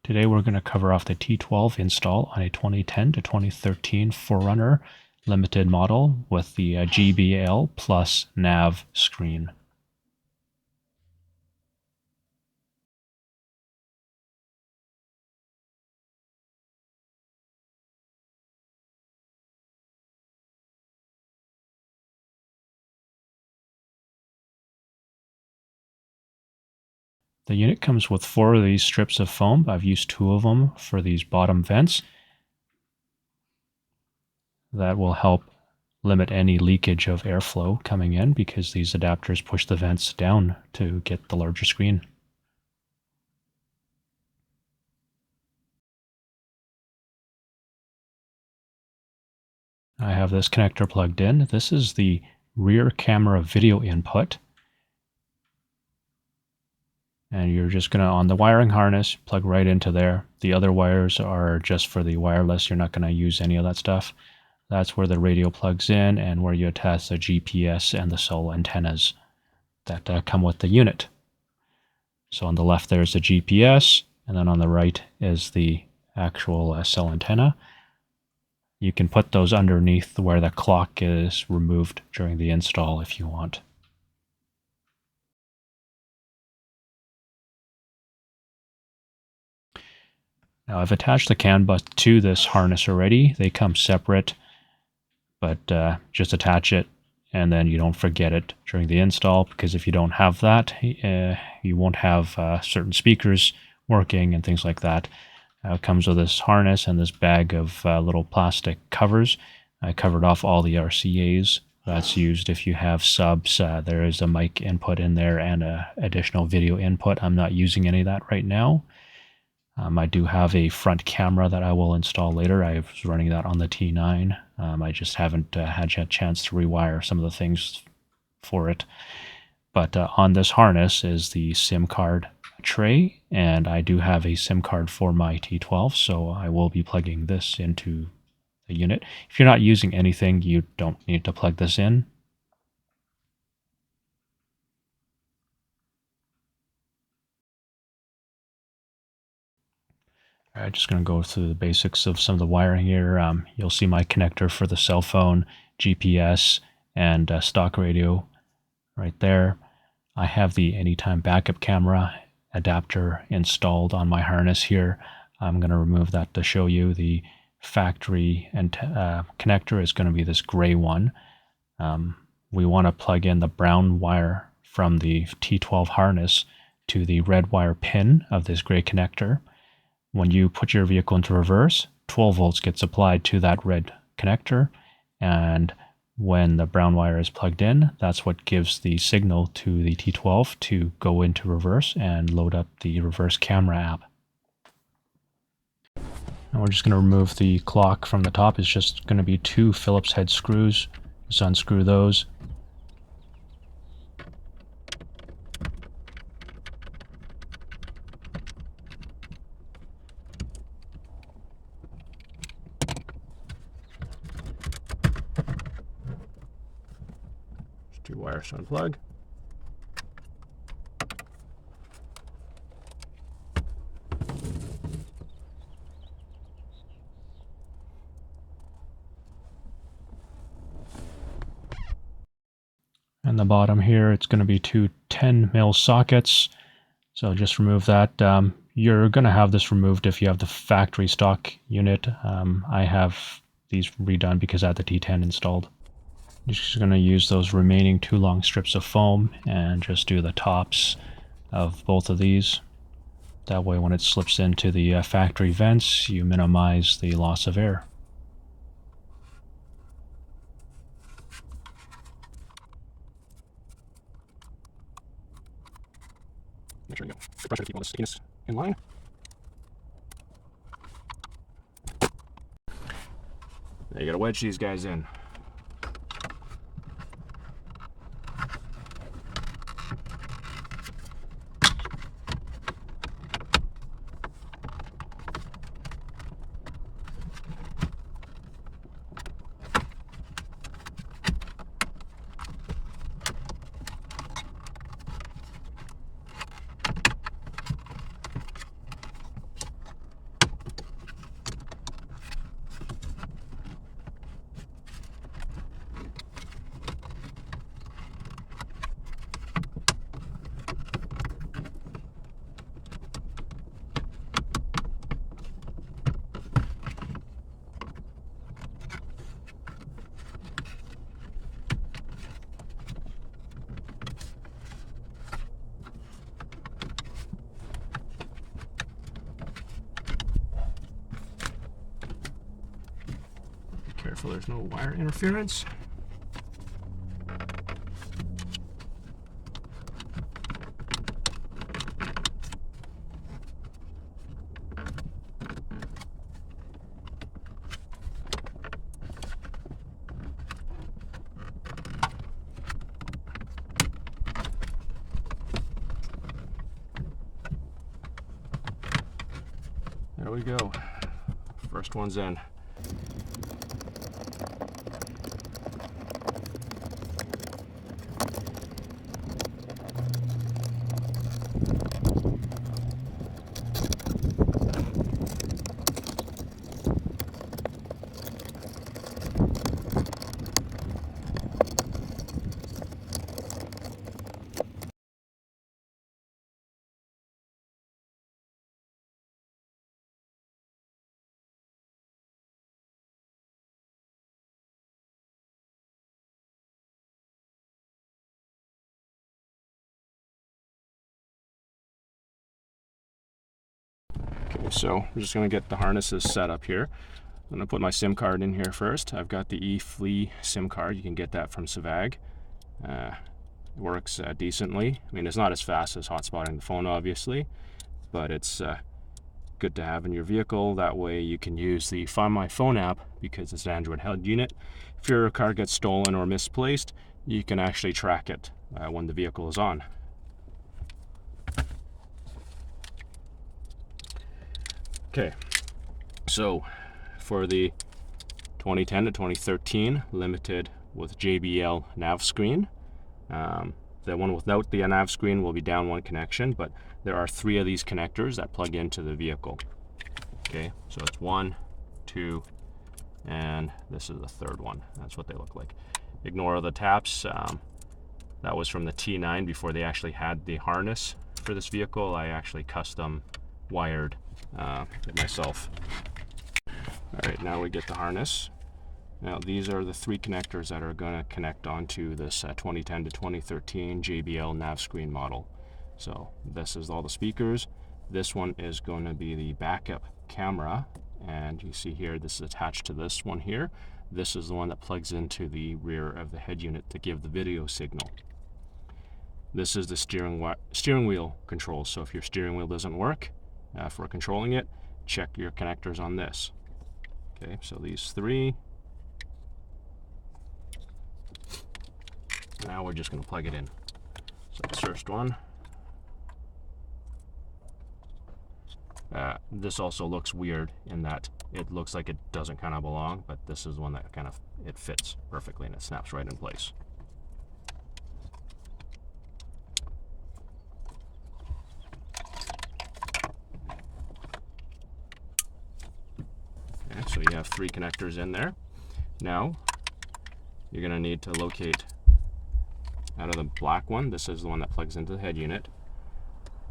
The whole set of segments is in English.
Today we're going to cover off the T12 install on a 2010 to 2013 4runner limited model with the jbl+nav screen. The unit comes with 4 of these strips of foam. I've used 2 of them for these bottom vents. That will help limit any leakage of airflow coming in because these adapters push the vents down to get the larger screen. I have this connector plugged in. This is the rear camera video input. And you're just going to, on the wiring harness, plug right into there. The other wires are just for the wireless. You're not going to use any of that stuff. That's where the radio plugs in and where you attach the GPS and the cell antennas that come with the unit. So on the left there's the GPS, and then on the right is the actual cell antenna. You can put those underneath where the clock is removed during the install if you want. Now I've attached the CAN bus to this harness already. They come separate, but just attach it and then you don't forget it during the install, because if you don't have that, you won't have certain speakers working and things like that. It comes with this harness and this bag of little plastic covers. I covered off all the RCAs. That's used if you have subs. There is a mic input in there and an additional video input. I'm not using any of that right now. I do have a front camera that I will install later. I was running that on the T9. I just haven't had a chance to rewire some of the things for it. But on this harness is the SIM card tray, and I do have a SIM card for my T12, so I will be plugging this into the unit. If you're not using anything, you don't need to plug this in. I'm just going to go through the basics of some of the wiring here. You'll see my connector for the cell phone, GPS, and stock radio right there. I have the anytime backup camera adapter installed on my harness here. I'm going to remove that to show you. The factory and connector is going to be this gray one. We want to plug in the brown wire from the T12 harness to the red wire pin of this gray connector. When you put your vehicle into reverse, 12 volts gets applied to that red connector, and when the brown wire is plugged in, that's what gives the signal to the T12 to go into reverse and load up the reverse camera app. And we're just going to remove the clock from the top. It's just going to be 2 Phillips head screws. Just unscrew those. Just 2 wires to unplug. And the bottom here, it's going to be 2 10mm sockets. So just remove that. You're going to have this removed if you have the factory stock unit. I have these redone because I had the T10 installed. Just going to use those remaining 2 long strips of foam and just do the tops of both of these. That way when it slips into the factory vents, you minimize the loss of air. Make sure you get the pressure to keep all the stickiness in line. Now you gotta wedge these guys in. careful there's no wire interference. There we go. First one's in. Okay, so I'm just going to get the harnesses set up here. I'm going to put my SIM card in here first. I've got the eFlea SIM card. You can get that from Savag. It works decently. I mean, it's not as fast as hotspotting the phone, obviously, but it's good to have in your vehicle. That way you can use the Find My Phone app because it's an Android held unit. If your car gets stolen or misplaced, you can actually track it when the vehicle is on. Okay, so for the 2010 to 2013 limited with jbl+nav screen, the one without the nav screen will be down one connection, but there are 3 of these connectors that plug into the vehicle. Okay, so it's 1, 2, and this is the 3rd one. That's what they look like. Ignore the taps. That was from the T9 before they actually had the harness for this vehicle. I actually custom wired it myself. Alright, now we get the harness. Now these are the 3 connectors that are going to connect onto this 2010 to 2013 jbl+nav screen model. So this is all the speakers. This one is going to be the backup camera, and you see here this is attached to this one here. This is the one that plugs into the rear of the head unit to give the video signal. This is the steering wheel control. So if your steering wheel doesn't work for controlling it, check your connectors on this. Okay, so these 3. Now we're just going to plug it in. So the first one. This also looks weird in that it looks like it doesn't kind of belong, but this is one that kind of, it fits perfectly and it snaps right in place. Okay, so you have 3 connectors in there. Now you're going to need to locate out of the black one. This is the one that plugs into the head unit.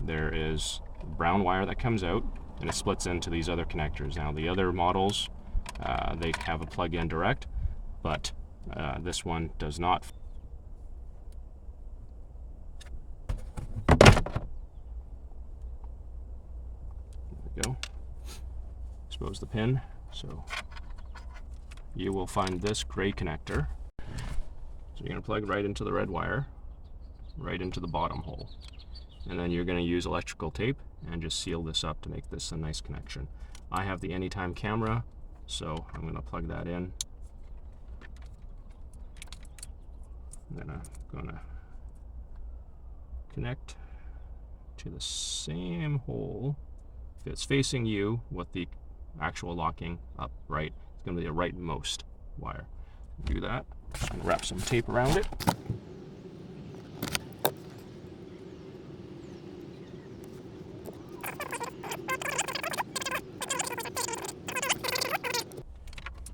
There is a brown wire that comes out and it splits into these other connectors. Now the other models, they have a plug-in direct, but this one does not. There we go. Expose the pin. So you will find this gray connector. So you're going to plug right into the red wire, right into the bottom hole. And then you're going to use electrical tape and just seal this up to make this a nice connection. I have the anytime camera, so I'm going to plug that in. Then I'm going to connect to the same hole. If it's facing you with the actual locking up right, it's going to be the rightmost wire. Do that and wrap some tape around it.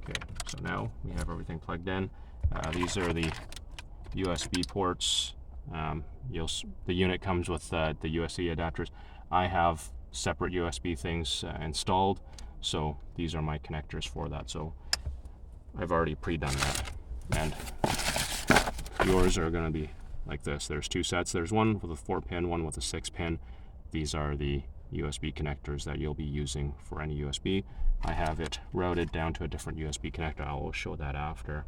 Okay, so now we have everything plugged in. These are the USB ports. The unit comes with the USB adapters. I have separate USB things installed, so these are my connectors for that. So I've already pre-done that, and yours are going to be like this. There's 2 sets. There's one with a 4-pin, one with a 6-pin. These are the USB connectors that you'll be using for any USB. I have it routed down to a different USB connector. I will show that after.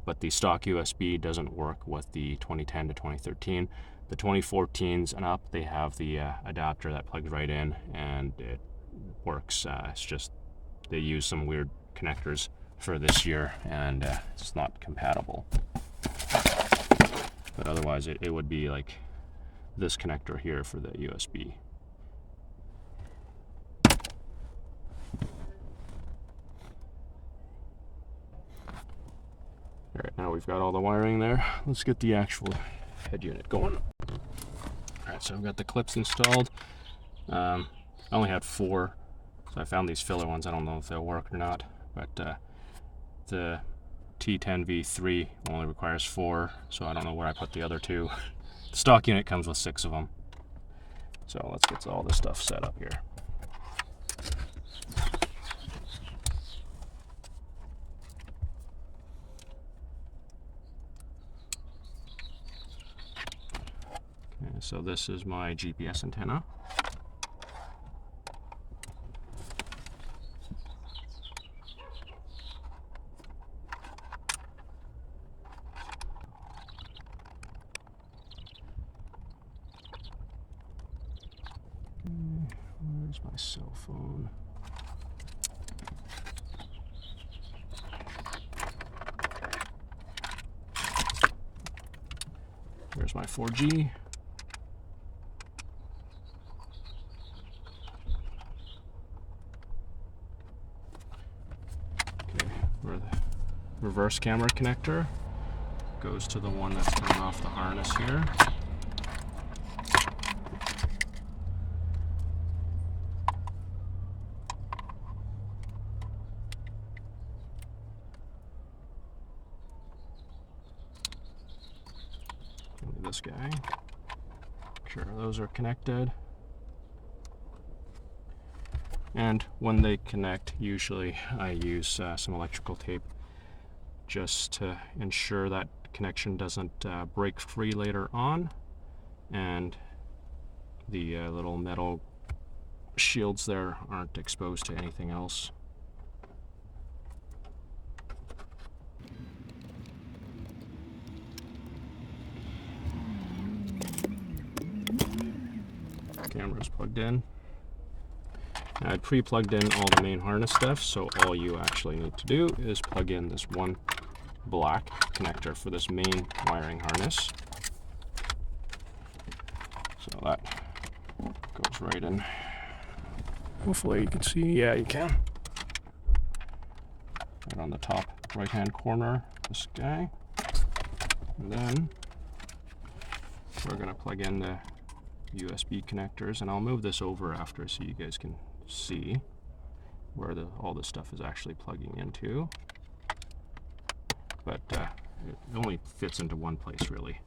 But the stock USB doesn't work with the 2010 to 2013. The 2014s and up, they have the adapter that plugs right in and it works. It's just they use some weird connectors for this year and it's not compatible. But otherwise it would be like this connector here for the USB. Alright, now we've got all the wiring there. Let's get the actual head unit going. Alright, so I've got the clips installed. I only had 4, so I found these filler ones. I don't know if they'll work or not, but the T10V3 only requires 4, so I don't know where I put the other 2. The stock unit comes with 6 of them. So let's get all this stuff set up here. Okay, so this is my GPS antenna. Where's my cell phone? There's my 4G. Okay, where the reverse camera connector goes to the one that's coming off the harness here. This guy. Make sure those are connected. And when they connect, usually I use some electrical tape just to ensure that connection doesn't break free later on, and the little metal shields there aren't exposed to anything else. Camera's plugged in. Now, I pre-plugged in all the main harness stuff, so all you actually need to do is plug in this one black connector for this main wiring harness. So that goes right in. Hopefully you can see, yeah, you can. Right on the top right-hand corner, this guy. And then we're gonna plug in the USB connectors, and I'll move this over after so you guys can see where all this stuff is actually plugging into. But it only fits into one place really.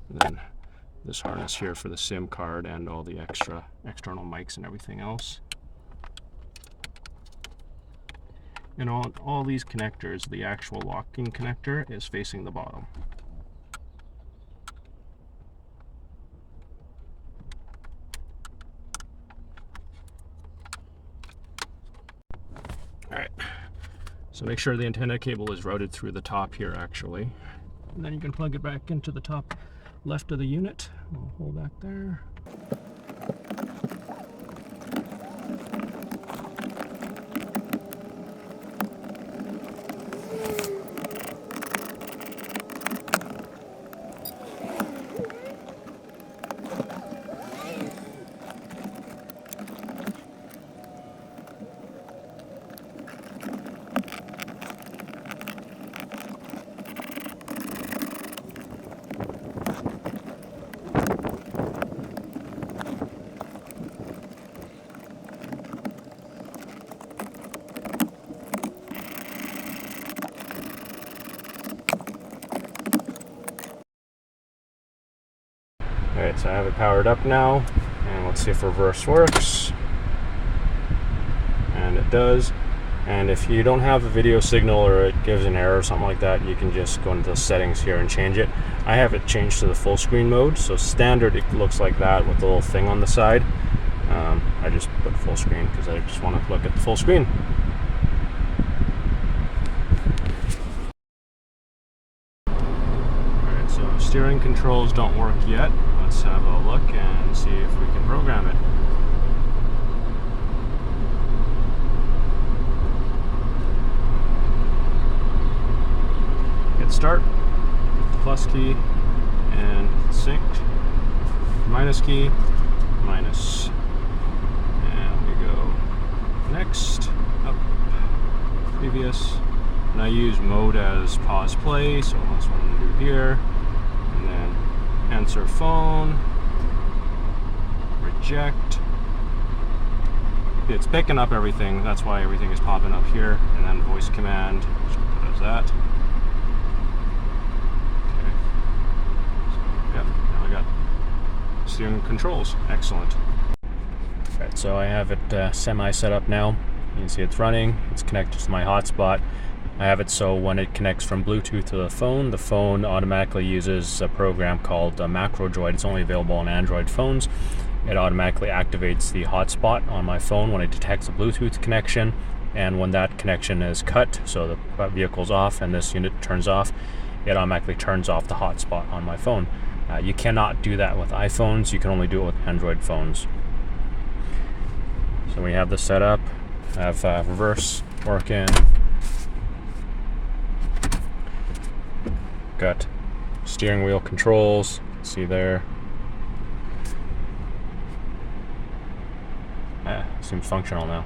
And then this harness here for the SIM card and all the external mics and everything else. And all these connectors, the actual locking connector is facing the bottom. Alright, so make sure the antenna cable is routed through the top here actually. And then you can plug it back into the top left of the unit. I'll hold that there. Alright, so I have it powered up now, And let's see if reverse works. And it does. And if you don't have a video signal or it gives an error or something like that, you can just go into the settings here and change it. I have it changed to the full screen mode, so standard it looks like that with the little thing on the side. I just put full screen because I just want to look at the full screen. Alright, so steering controls don't work yet. Let's have a look and see if we can program it. Hit start, plus key, and synced, minus key, minus, and we go next, up, previous, and I use mode as pause play, so that's what I'm going to do here, and then answer phone, reject. It's picking up everything, that's why everything is popping up here, and then voice command, so it does that. Steering controls. Excellent. Right, so I have it semi set up now. You can see it's running. It's connected to my hotspot. I have it so when it connects from Bluetooth to the phone automatically uses a program called Macro Droid. It's only available on Android phones. It automatically activates the hotspot on my phone when it detects a Bluetooth connection, and when that connection is cut, so the vehicle's off and this unit turns off, it automatically turns off the hotspot on my phone. You cannot do that with iPhones. You can only do it with Android phones. So we have this set up. I have reverse working. Got steering wheel controls. See there. Seems functional now.